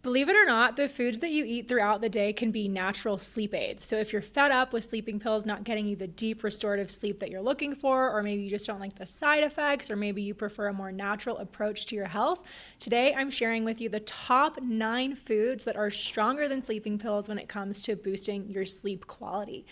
Believe it or not, the foods that you eat throughout the day can be natural sleep aids. So if you're fed up with sleeping pills not getting you the deep restorative sleep that you're looking for, or maybe you just don't like the side effects, or maybe you prefer a more natural approach to your health, today I'm sharing with you the top 9 foods that are stronger than sleeping pills when it comes to boosting your sleep quality.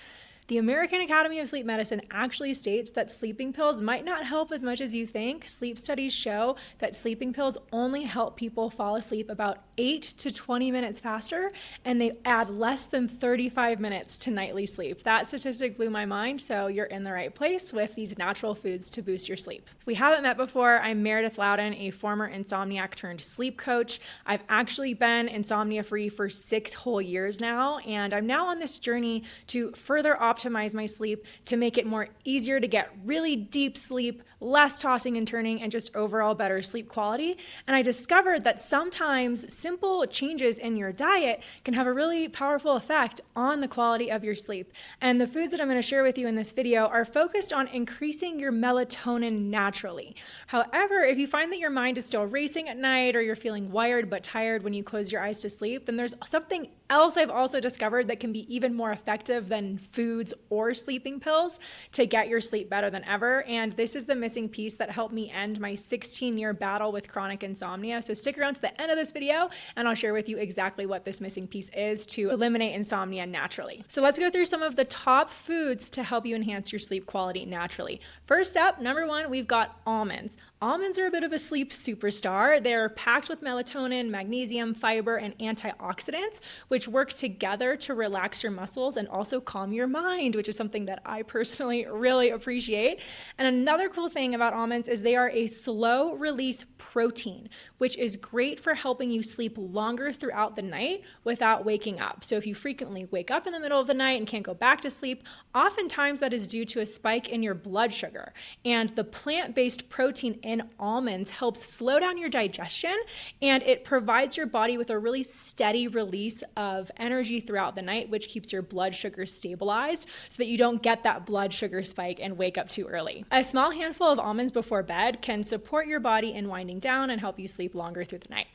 The American Academy of Sleep Medicine actually states that sleeping pills might not help as much as you think. Sleep studies show that sleeping pills only help people fall asleep about 8 to 20 minutes faster, and they add less than 35 minutes to nightly sleep. That statistic blew my mind, so you're in the right place with these natural foods to boost your sleep. If we haven't met before, I'm Meredith Louden, a former insomniac turned sleep coach. I've actually been insomnia free for 6 whole years now, and I'm now on this journey to further optimize my sleep to make it more easier to get really deep sleep, less tossing and turning, and just overall better sleep quality. And I discovered that sometimes simple changes in your diet can have a really powerful effect on the quality of your sleep. And the foods that I'm going to share with you in this video are focused on increasing your melatonin naturally. However, if you find that your mind is still racing at night, or you're feeling wired but tired when you close your eyes to sleep, then there's something else I've also discovered that can be even more effective than foods or sleeping pills to get your sleep better than ever. And this is the missing piece that helped me end my 16-year battle with chronic insomnia. So stick around to the end of this video and I'll share with you exactly what this missing piece is to eliminate insomnia naturally. So let's go through some of the top foods to help you enhance your sleep quality naturally. First up, number 1, we've got almonds. Almonds are a bit of a sleep superstar. They're packed with melatonin, magnesium, fiber, and antioxidants, which work together to relax your muscles and also calm your mind, which is something that I personally really appreciate. And another cool thing about almonds is they are a slow release protein, which is great for helping you sleep longer throughout the night without waking up. So if you frequently wake up in the middle of the night and can't go back to sleep, oftentimes that is due to a spike in your blood sugar. And the plant-based protein in almonds helps slow down your digestion, and it provides your body with a really steady release of energy throughout the night, which keeps your blood sugar stabilized so that you don't get that blood sugar spike and wake up too early. A small handful of almonds before bed can support your body in winding down and help you sleep longer through the night.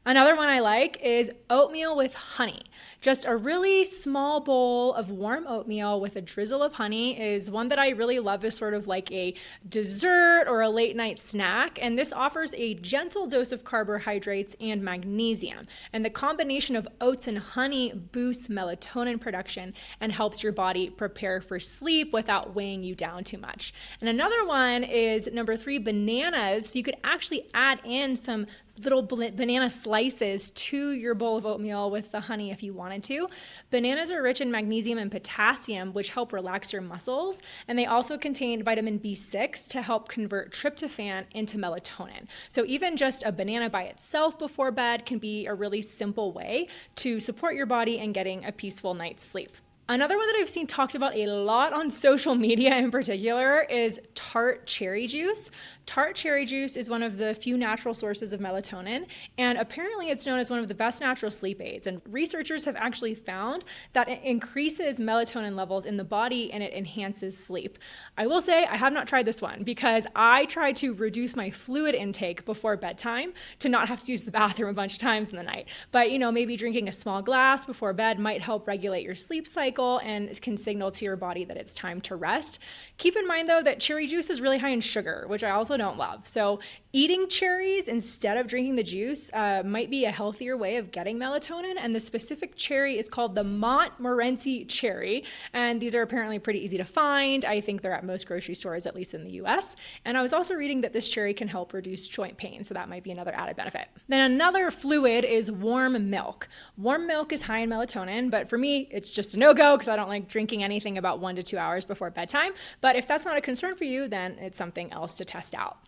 Another one I like is oatmeal with honey. Just a really small bowl of warm oatmeal with a drizzle of honey is one that I really love as sort of like a dessert or a late night snack. And this offers a gentle dose of carbohydrates and magnesium. And the combination of oats and honey boosts melatonin production and helps your body prepare for sleep without weighing you down too much. And another one is number 3, bananas. So you could actually add in some little banana slices to your bowl of oatmeal with the honey if you wanted to. Bananas are rich in magnesium and potassium, which help relax your muscles, and they also contain vitamin B6 to help convert tryptophan into melatonin. So even just a banana by itself before bed can be a really simple way to support your body in getting a peaceful night's sleep. Another one that I've seen talked about a lot on social media in particular is Tart cherry juice. Tart cherry juice is one of the few natural sources of melatonin, and apparently it's known as one of the best natural sleep aids. And researchers have actually found that it increases melatonin levels in the body and it enhances sleep. I will say I have not tried this one because I try to reduce my fluid intake before bedtime to not have to use the bathroom a bunch of times in the night. But maybe drinking a small glass before bed might help regulate your sleep cycle and can signal to your body that it's time to rest. Keep in mind though that cherry juice is really high in sugar, which I also don't love. So eating cherries instead of drinking the juice might be a healthier way of getting melatonin. And the specific cherry is called the Montmorency cherry. And these are apparently pretty easy to find. I think they're at most grocery stores, at least in the US. And I was also reading that this cherry can help reduce joint pain. So that might be another added benefit. Then another fluid is warm milk. Warm milk is high in melatonin, but for me, it's just a no-go because I don't like drinking anything about 1 to 2 hours before bedtime. But if that's not a concern for you, then it's something else to test out.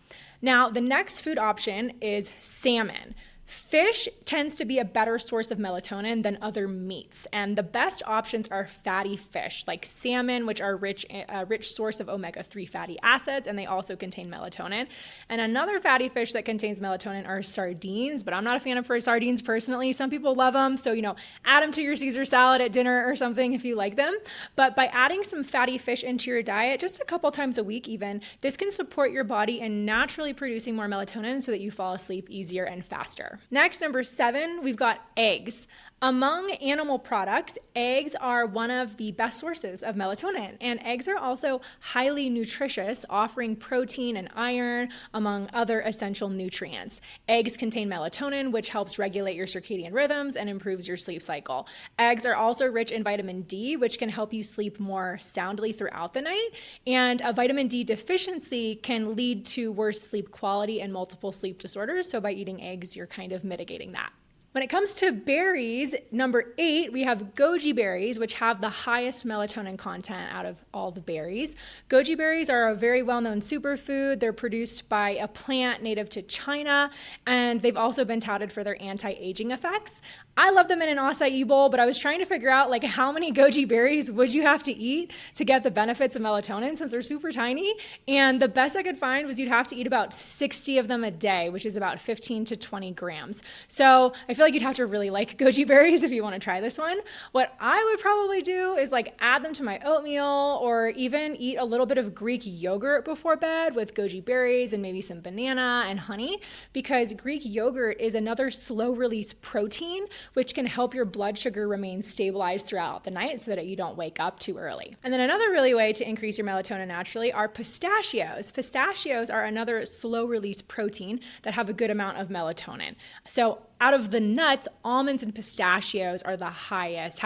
Now, the next food option is salmon. Fish tends to be a better source of melatonin than other meats, and the best options are fatty fish like salmon, which are a rich source of omega-3 fatty acids, and they also contain melatonin. And another fatty fish that contains melatonin are sardines, but I'm not a fan of sardines personally. Some people love them, so add them to your Caesar salad at dinner or something if you like them. But by adding some fatty fish into your diet, just a couple times a week even, this can support your body in naturally producing more melatonin so that you fall asleep easier and faster. together. Next, number 7, we've got eggs. Among animal products, eggs are one of the best sources of melatonin, and eggs are also highly nutritious, offering protein and iron, among other essential nutrients. Eggs contain melatonin, which helps regulate your circadian rhythms and improves your sleep cycle. Eggs are also rich in vitamin D, which can help you sleep more soundly throughout the night, and a vitamin D deficiency can lead to worse sleep quality and multiple sleep disorders, so by eating eggs, you're kind of mitigating that. When it comes to berries, number 8, we have goji berries, which have the highest melatonin content out of all the berries. Goji berries are a very well-known superfood. They're produced by a plant native to China, and they've also been touted for their anti-aging effects. I love them in an acai bowl, but I was trying to figure out like how many goji berries would you have to eat to get the benefits of melatonin since they're super tiny. And the best I could find was you'd have to eat about 60 of them a day, which is about 15 to 20 grams. So I feel like you'd have to really like goji berries if you want to try this one. What I would probably do is like add them to my oatmeal or even eat a little bit of Greek yogurt before bed with goji berries and maybe some banana and honey, because Greek yogurt is another slow release protein which can help your blood sugar remain stabilized throughout the night so that you don't wake up too early. And then another really way to increase your melatonin naturally are pistachios. Pistachios are another slow release protein that have a good amount of melatonin. So out of the nuts, almonds and pistachios are have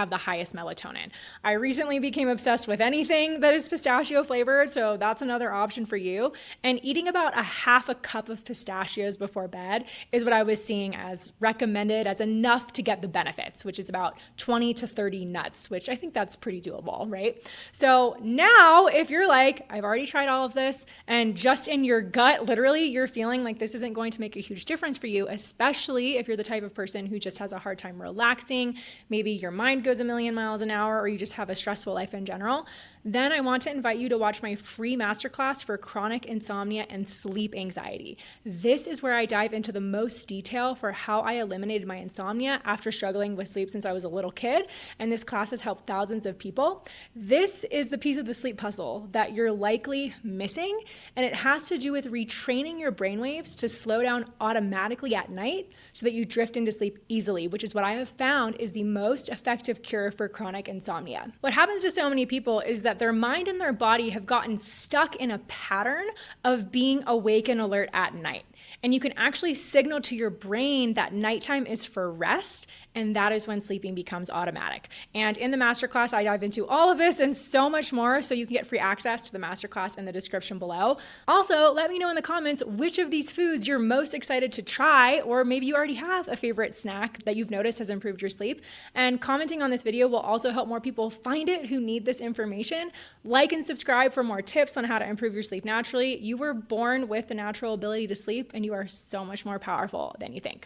the highest melatonin. I recently became obsessed with anything that is pistachio flavored, so that's another option for you. And eating about a half a cup of pistachios before bed is what I was seeing as recommended as enough to get the benefits, which is about 20 to 30 nuts, which I think that's pretty doable, right? So now if you're like, I've already tried all of this, and just in your gut, literally, you're feeling like this isn't going to make a huge difference for you, especially if you're the type of person who just has a hard time relaxing, maybe your mind goes a million miles an hour, or you just have a stressful life in general, then I want to invite you to watch my free masterclass for chronic insomnia and sleep anxiety. This is where I dive into the most detail for how I eliminated my insomnia after struggling with sleep since I was a little kid, and this class has helped thousands of people. This is the piece of the sleep puzzle that you're likely missing, and it has to do with retraining your brainwaves to slow down automatically at night so that you drift into sleep easily, which is what I have found is the most effective cure for chronic insomnia. What happens to so many people is that their mind and their body have gotten stuck in a pattern of being awake and alert at night. And you can actually signal to your brain that nighttime is for rest, and that is when sleeping becomes automatic. And in the masterclass, I dive into all of this and so much more, so you can get free access to the masterclass in the description below. Also, let me know in the comments which of these foods you're most excited to try, or maybe you already have a favorite snack that you've noticed has improved your sleep. And commenting on this video will also help more people find it who need this information. Like and subscribe for more tips on how to improve your sleep naturally. You were born with the natural ability to sleep, and you are so much more powerful than you think.